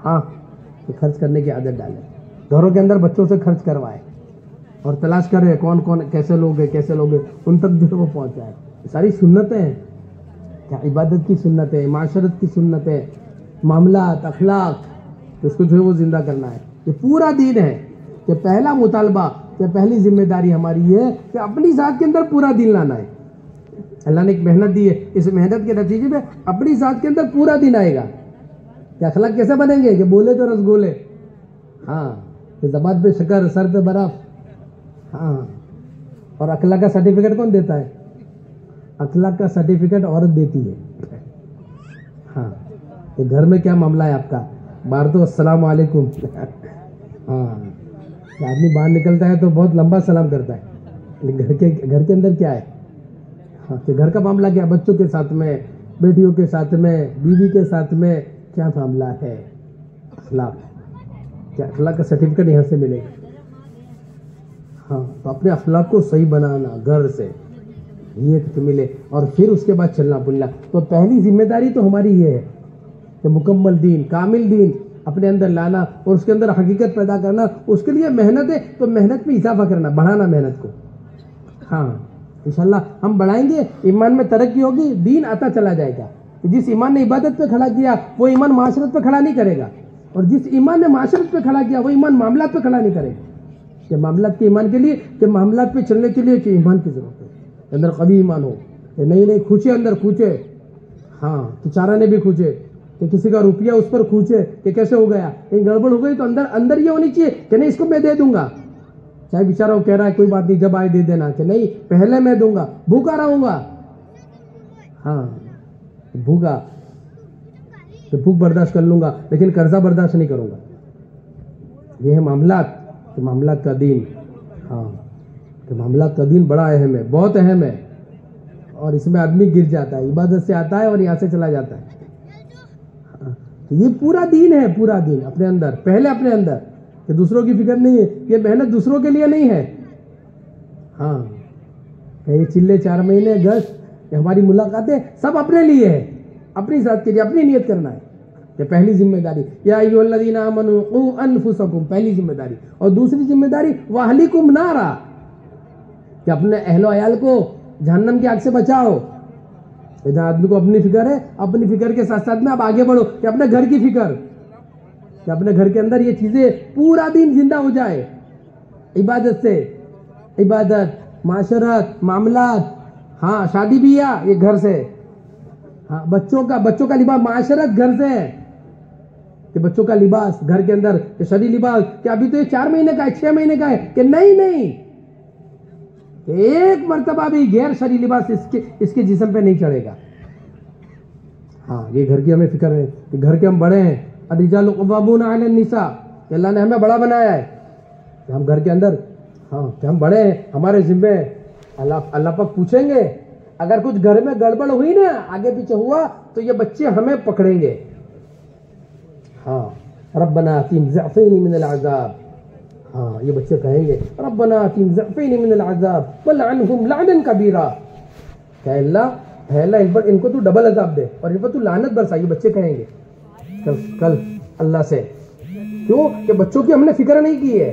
ہاں، کہ خرچ کرنے کی عادت ڈالے. گھروں کے اندر بچوں سے خرچ کروائے اور تلاش کرے کون کون کیسے لوگ ہیں ان تک جو ہے وہ پہنچائے. ساری سنتیں ہیں، کیا عبادت کی سنت ہے، معاشرت کی سنت ہے، معاملات، اخلاق، اس کو جو ہے وہ زندہ کرنا ہے. یہ پورا دین ہے کہ پہلا مطالبہ، کہ پہلی ذمہ داری ہماری یہ ہے کہ اپنی ذات کے اندر پورا دین لانا ہے. اللہ نے ایک محنت دی ہے، اس محنت کے نتیجے میں اپنی ذات کے اندر پورا دین آئے گا. کہ اخلاق کیسے بنیں گے؟ کہ بولے تو رسگولے، ہاں، کہ زبان پہ شکر، سر پہ برف. ہاں، اور اخلاق کا سرٹیفکیٹ کون دیتا ہے؟ اخلاق کا سرٹیفکیٹ عورت دیتی ہے. ہاں، کہ گھر میں کیا معاملہ ہے آپ کا، باہر تو السلام علیکم. ہاں، آدمی باہر نکلتا ہے تو بہت لمبا سلام کرتا ہے، لیکن گھر کے اندر کیا ہے؟ ہاں، کہ گھر کا معاملہ کیا، بچوں کے ساتھ میں، بیٹیوں کے ساتھ میں، بیوی کے ساتھ میں کیا معاملہ ہے؟ اخلاق. کیا اخلاق کا سرٹیفکیٹ یہاں سے ملے گا. ہاں، تو اپنے اخلاق کو صحیح بنانا گھر سے، یہ ملے، اور پھر اس کے بعد چلنا بولنا. تو پہلی ذمہ داری تو ہماری یہ ہے کہ مکمل دین، کامل دین اپنے اندر لانا اور اس کے اندر حقیقت پیدا کرنا. اس کے لیے محنت ہے، تو محنت میں اضافہ کرنا، بڑھانا محنت کو. ہاں، انشاءاللہ ہم بڑھائیں گے، ایمان میں ترقی ہوگی، دین آتا چلا جائے گا. جس ایمان نے عبادت پہ کھڑا کیا وہ ایمان معاشرت پہ کھڑا نہیں کرے گا، اور جس ایمان نے معاشرت پہ کھڑا کیا وہ ایمان معاملات پہ کھڑا نہیں کرے گا. کہ معاملات کے ایمان کے لیے، کہ معاملات پہ چلنے کے لیے کہ ایمان کی ضرورت ہے، اندر قوی ایمان ہو. نہیں کھوچے، اندر کھوچے. ہاں، کہ چارہ نے بھی کھوچے، کہ کسی کا روپیہ اس پر کھوچے کہ کیسے ہو گیا، کہیں گڑبڑ ہو گئی تو اندر یہ ہونی چاہیے کہ نہیں، اس کو میں دے دوں گا. چاہے بیچارہ وہ کہہ رہا ہے کوئی بات نہیں، جب آئے دے دینا، کہ نہیں پہلے میں دوں گا، بھوکا رہوں گا. ہاں، بھوکا کہ بھوک برداشت کر لوں گا لیکن قرضہ برداشت نہیں کروں گا. یہ ہے معاملات، کہ معاملات کا دین. ہاں، کہ معاملات کا دین بڑا اہم ہے، بہت اہم ہے، اور اس میں آدمی گر جاتا ہے، عبادت سے آتا ہے اور یہاں سے چلا جاتا ہے. یہ پورا دین ہے، پورا دین اپنے اندر، پہلے اپنے اندر، کہ دوسروں کی فکر نہیں ہے. یہ محنت دوسروں کے لیے نہیں ہے. ہاں، یہ چلے 4 مہینے گشت، ہماری ملاقاتیں سب اپنے لیے ہے، اپنی ذات کے لیے، اپنی نیت کرنا ہے. یہ پہلی ذمہ داری، یا ایھا الذین آمنوا قوا انفسکم، پہلی ذمہ داری. اور دوسری ذمہ داری واہلیکم نارا، کہ اپنے اہل و عیال کو جہنم کی آگ سے بچاؤ. جہاں آدمی کو اپنی فکر ہے، اپنی فکر کے ساتھ ساتھ میں اب آگے بڑھو کہ اپنے گھر کی فکر، کہ اپنے گھر کے اندر یہ چیزیں پورا دین زندہ ہو جائے. عبادت سے، عبادت، معاشرت، معاملات. ہاں، شادی بیاہ یہ گھر سے. ہاں، بچوں کا لباس، معاشرت گھر سے ہے، کہ بچوں کا لباس گھر کے اندر، کہ شرعی لباس، کہ ابھی تو یہ 4 مہینے کا ہے، 6 مہینے کا ہے، کہ نہیں، ایک مرتبہ بھی غیر شرعی لباس اس کے جسم پہ نہیں چڑھے گا. ہاں، یہ گھر کی ہمیں فکر ہے کہ گھر کے ہم بڑے ہیں. الرجال قوامون علی النساء، کہ اللہ نے ہمیں بڑا بنایا ہے، کہ ہم گھر کے اندر، ہاں، کہ ہم بڑے ہیں، ہمارے ذمہ. اللہ پاک پوچھیں گے، اگر کچھ گھر میں گڑبڑ ہوئی نا، آگے پیچھے ہوا، تو یہ بچے ہمیں پکڑیں گے. ہاں، ربنا آتِهِمْ ضِعْفَيْنِ مِنَ الْعَذَابِ. ہاں، یہ بچے کہیں گے ربنا آتِهِمْ ضِعْفَيْنِ مِنَ الْعَذَابِ وَلْعَنْهُمْ لَعْنًا كَبِيرًا، کہ اللہ ان کو تو ڈبل عذاب دے اور ان پر تو لعنت برسا. یہ بچے کہیں گے کل اللہ سے. کیوں؟ کہ بچوں کی ہم نے فکر نہیں کی ہے.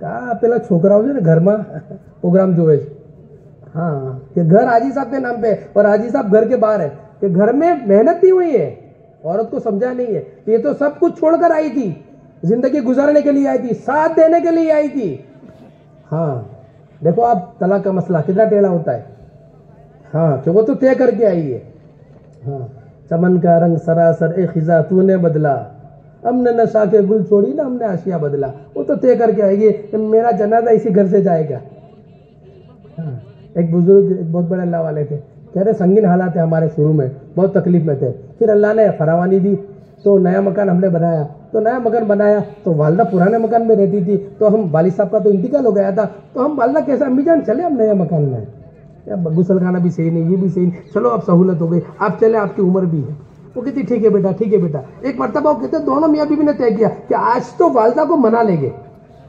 કા પેલા છોકરાઓ છે ને ઘરમાં પ્રોગ્રામ જોવે છે, ہاں کہ گھر حاجی صاحب کے نام پہ اور حاجی صاحب گھر کے باہر ہے، کہ گھر میں محنت نہیں ہوئی ہے، عورت کو سمجھا نہیں ہے، یہ تو سب کچھ چھوڑ کر آئی تھی، زندگی گزارنے کے لیے آئی تھی، ساتھ دینے کے لیے آئی تھی. ہاں دیکھو آپ طلاق کا مسئلہ کتنا ٹیڑھا ہوتا ہے. ہاں کہ وہ تو طے کر کے آئی ہے. ہاں چمن کا رنگ سراسر اے خزاں تو نے بدلا، ہم نے نشا کے گل چھوڑی نا ہم نے آشیا بدلا. وہ تو طے کر کے آئے گی کہ میرا جنازہ اسی گھر سے جائے گا. ہاں ایک بزرگ ایک بہت بڑے اللہ والے تھے، کہہ رہے سنگین حالات ہیں ہمارے، شروع میں بہت تکلیف میں تھے، پھر اللہ نے فراوانی دی تو نیا مکان ہم نے بنایا. تو نیا مکان بنایا تو والدہ پرانے مکان میں رہتی تھی، تو ہم والد صاحب کا تو انتقال ہو گیا تھا، تو ہم والدہ کیسے امی جان چلے ہم نیا مکان میں، غسل خانہ بھی صحیح نہیں، یہ بھی صحیح نہیں، چلو اب سہولت ہو گئی، آپ چلے، آپ کی عمر بھی ہے. وہ کہتی ٹھیک ہے بیٹا ٹھیک ہے بیٹا. ایک مرتبہ وہ کہتے دونوں میاں بیوی نے طے کیا کہ آج تو والدہ کو منا لیں گے،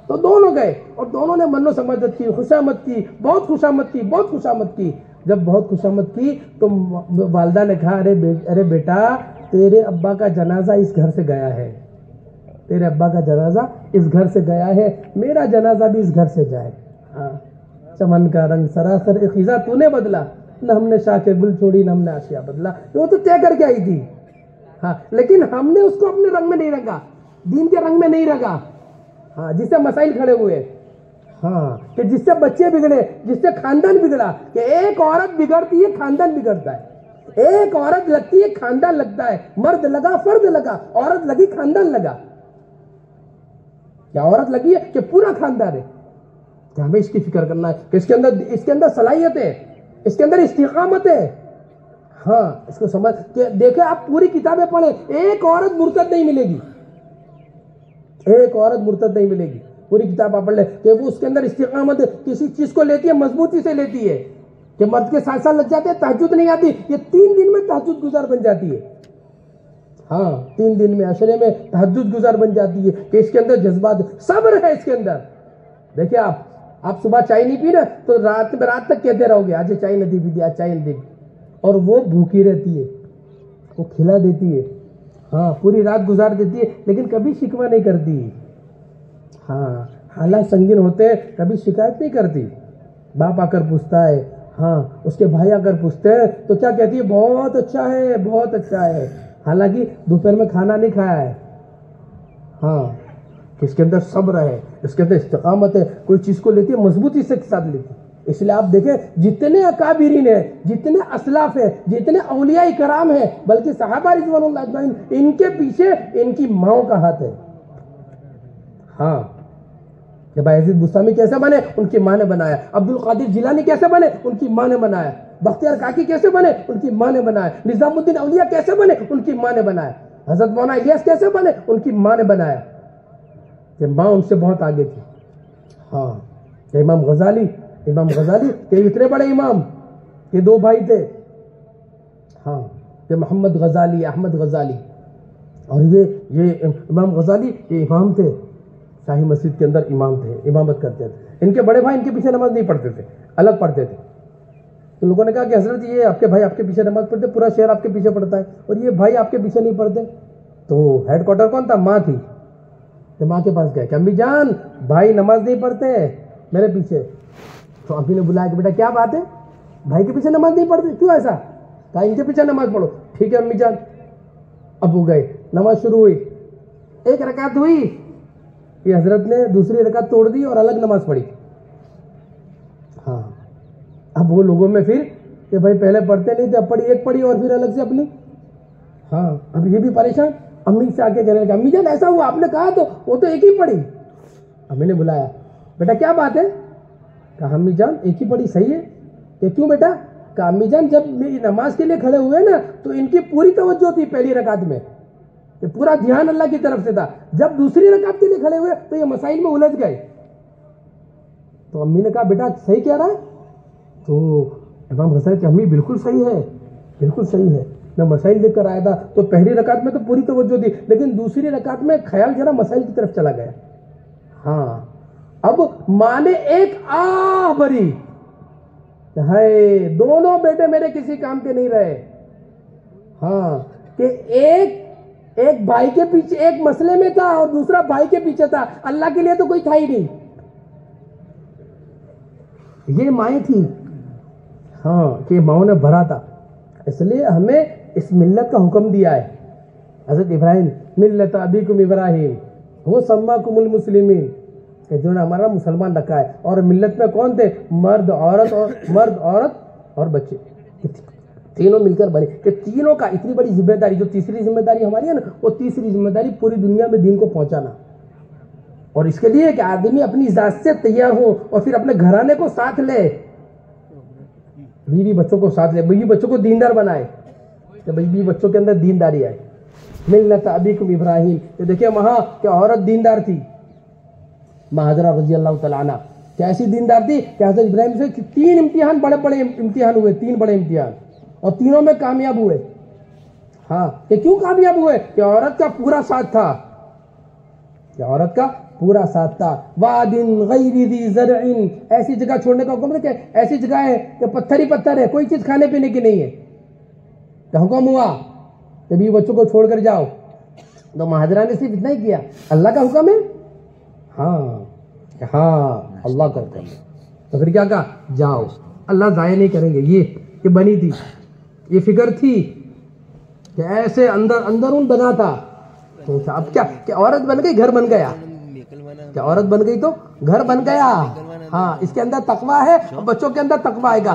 تو دونوں گئے اور دونوں نے من و سماجت کی، خوشامد کی، بہت خوشامد کی، بہت خوشامد کی. جب بہت خوشامد کی تو والدہ نے کہا ارے بیٹا تیرے ابا کا جنازہ اس گھر سے گیا ہے، تیرے ابا کا جنازہ اس گھر سے گیا ہے، میرا جنازہ بھی اس گھر سے جائے. ہاں چمن کا رنگ سراسر اے خزاں تو نے بدلا، نہ ہم نے شاہ کے گل چھوڑی نہ ہم نے آشیا بدلا. وہ تو طے کر کے آئی تھی. ہاں لیکن ہم نے اس کو اپنے رنگ میں نہیں رکھا، دین کے رنگ میں نہیں رکھا. ہاں جس سے مسائل کھڑے ہوئے، ہاں کہ جس سے بچے بگڑے، جس سے خاندان بگڑا، کہ ایک عورت بگڑتی ہے خاندان بگڑتا ہے، ایک عورت لگتی ہے خاندان لگتا ہے. مرد لگا فرد لگا، عورت لگی خاندان لگا. کیا عورت لگی ہے کہ پورا خاندان ہے. کہ ہمیں اس کی فکر کرنا ہے کہ اس کے اندر صلاحیت ہے، اس کے اندر استقامت ہے. ہاں اس کو سمجھ کہ دیکھیں آپ پوری کتابیں پڑھیں، ایک عورت مرتد نہیں ملے گی، ایک عورت مرتد نہیں ملے گی. پوری کتاب آپ پڑھ لیں کہ وہ اس کے اندر استقامت کسی چیز کو لیتی ہے، مضبوطی سے لیتی ہے. کہ مرد کے 7 سال لگ جاتے ہیں، تہجد نہیں آتی، یہ 3 دن میں تہجد گزار بن جاتی ہے. ہاں 3 دن میں عشرے میں تہجد گزار بن جاتی ہے. کہ اس کے اندر جذبات، صبر ہے اس کے اندر. دیکھیں آپ صبح چائے نہیں پی نا تو رات تک کہتے رہو گے آج چائے نہیں پی، آج چائے نہیں پی، اور وہ بھوکی رہتی ہے، وہ کھلا دیتی ہے. ہاں پوری رات گزار دیتی ہے لیکن کبھی شکوہ نہیں کرتی. ہاں حالات سنگین ہوتے ہیں کبھی شکایت نہیں کرتی. باپ آ کر پوچھتا ہے، ہاں اس کے بھائی آ کر پوچھتے ہیں تو کیا کہتی ہے؟ بہت اچھا ہے بہت اچھا ہے، حالانکہ دوپہر میں کھانا نہیں کھایا ہے. ہاں اس کے اندر صبر ہے، اس کے اندر استقامت ہے، کوئی چیز کو لیتی ہے مضبوطی سے ساتھ لیتی. اس لیے آپ دیکھیں جتنے اکابرین ہیں، جتنے اسلاف ہیں، جتنے اولیاء کرام ہیں، بلکہ صحابہ رضوان اللہ اجمعین، ان کے پیچھے ان کی ماؤں کا ہاتھ ہے. ہاں کہ بایزید بستامی کیسے بنے؟ ان کی ماں نے بنایا. عبد القادر جیلانی کیسے بنے؟ ان کی ماں نے بنایا. بختیار کاکی کیسے بنے؟ ان کی ماں نے بنایا. نظام الدین اولیاء کیسے بنے؟ ان کی ماں نے بنایا. حضرت مولانا الیاس کیسے بنے؟ ان کی ماں نے بنایا. کہ ماں ان سے بہت آگے تھی. ہاں کہ امام غزالی کہ اتنے بڑے امام کہ 2 بھائی تھے. ہاں کہ محمد غزالی، احمد غزالی، اور یہ امام غزالی یہ امام تھے، شاہی مسجد کے اندر امام تھے، امامت کرتے تھے. ان کے بڑے بھائی ان کے پیچھے نماز نہیں پڑھتے تھے، الگ پڑھتے تھے. تو لوگوں نے کہا کہ حضرت یہ آپ کے بھائی آپ کے پیچھے نماز پڑھتے، پورا شہر آپ کے پیچھے پڑھتا ہے اور یہ بھائی آپ کے پیچھے نہیں پڑھتے. تو ہیڈ کوارٹر کون تھا؟ ماں تھی. کہ ماں کے پاس گئے کہ امی جان بھائی نماز نہیں پڑھتے میرے پیچھے. تو امی نے بلایا کہ بیٹا کیا بات ہے، بھائی کے پیچھے نماز نہیں پڑھتے، کیوں ایسا؟ کہا ان کے پیچھے نماز پڑھو. ٹھیک ہے امی جان. اب وہ گئے، نماز شروع ہوئی، 1 رکعت ہوئی کہ حضرت نے دوسری رکعت توڑ دی اور الگ نماز پڑھی. ہاں اب وہ لوگوں میں پھر کہ بھائی پہلے پڑھتے نہیں تھے، اب پڑھی، ایک پڑھی اور پھر الگ سے اپنی. ہاں اب یہ بھی پریشان، امی سے آ کے کہنے لگا امی جان ایسا ہوا، آپ نے کہا تو وہ تو ایک ہی پڑھی. امی نے بلایا، بیٹا کیا بات ہے؟ کہا امی جان ایک ہی پڑھی صحیح ہے. کہ کیوں بیٹا؟ کہا امی جان جب میری نماز کے لیے کھڑے ہوئے نا تو ان کی پوری توجہ تھی پہلی رکعت میں، کہ پورا دھیان اللہ کی طرف سے تھا. جب دوسری رکعت کے لیے کھڑے ہوئے تو یہ مسائل میں الجھ گئے. تو امی نے کہا بیٹا صحیح کہہ رہا ہے؟ تو امام غزالی کہ امی بالکل صحیح ہے، بالکل صحیح ہے، میں مسائل دیکھ کر آیا تھا. تو پہلی رکعت میں تو پوری توجہ تھی لیکن دوسری رکعت میں خیال ذرا مسائل کی طرف چلا گیا. ہاں اب ماں نے ایک آہ بھری، ہائے دونوں بیٹے میرے کسی کام کے نہیں رہے. ہاں کہ ایک بھائی کے پیچھے ایک مسئلے میں تھا اور دوسرا بھائی کے پیچھے تھا، اللہ کے لیے تو کوئی تھا ہی نہیں. یہ مائیں تھی ہاں کہ ماؤں نے بھرا تھا، اس لیے ہمیں اس ملت کا حکم دیا ہے حضرت ابراہیم، ملت ابیکم ابراہیم وہ سماکم المسلمین، کہ جنہوں نے ہمارا مسلمان رکھا ہے۔ اور ملت میں کون تھے؟ مرد عورت اور بچے، تینوں مل کر بنے، کہ تینوں کا اتنی بڑی ذمہ داری، جو تیسری ذمہ داری ہماری ہے نا، وہ تیسری ذمہ داری پوری دنیا میں دین کو پہنچانا، اور اس کے لیے کہ آدمی اپنی ذات سے تیار ہو اور پھر اپنے گھرانے کو ساتھ لے، بیوی بچوں کو ساتھ لے، بیوی بچوں کو دیندار بنائے، کہ بیوی بچوں کے اندر دینداری آئے۔ ملت ابیکم ابراہیم، تو دیکھیں وہاں کہ عورت دیندار تھی، مہاجرہ رضی اللہ تعالیٰ عنہ کیسی دیندار تھی کہ حضرت ابراہیم سے 3 امتحان، بڑے بڑے امتحان ہوئے، 3 بڑے امتحان، اور تینوں میں کامیاب ہوئے۔ ہاں، کہ کیوں کامیاب ہوئے؟ کہ عورت کا پورا ساتھ تھا، کہ عورت کا پورا ساتھ تھا۔ واد غیر ذی زرع، ایسی جگہ چھوڑنے کا حکم ہے کہ ایسی جگہ ہے کہ پتھر ہی پتھر ہے، کوئی چیز کھانے پینے کی نہیں ہے، کہ حکم ہوا کہ بیوی بچوں کو چھوڑ کر جاؤ، تو مہاجرہ نے صرف اتنا ہی کیا، اللہ کا حکم ہے، ہاں اللہ کا حکم ہے، تو پھر کیا کہا؟ جاؤ، اللہ ضائع نہیں کریں گے۔ یہ بنی تھی، یہ فکر تھی کہ ایسے اندرون بنا تھا، اب کیا کہ عورت بن گئی، گھر بن گیا، کہ عورت بن گئی تو گھر بن گیا۔ ہاں، اس کے اندر تقویٰ ہے، اور بچوں کے اندر تقویٰ آئے گا۔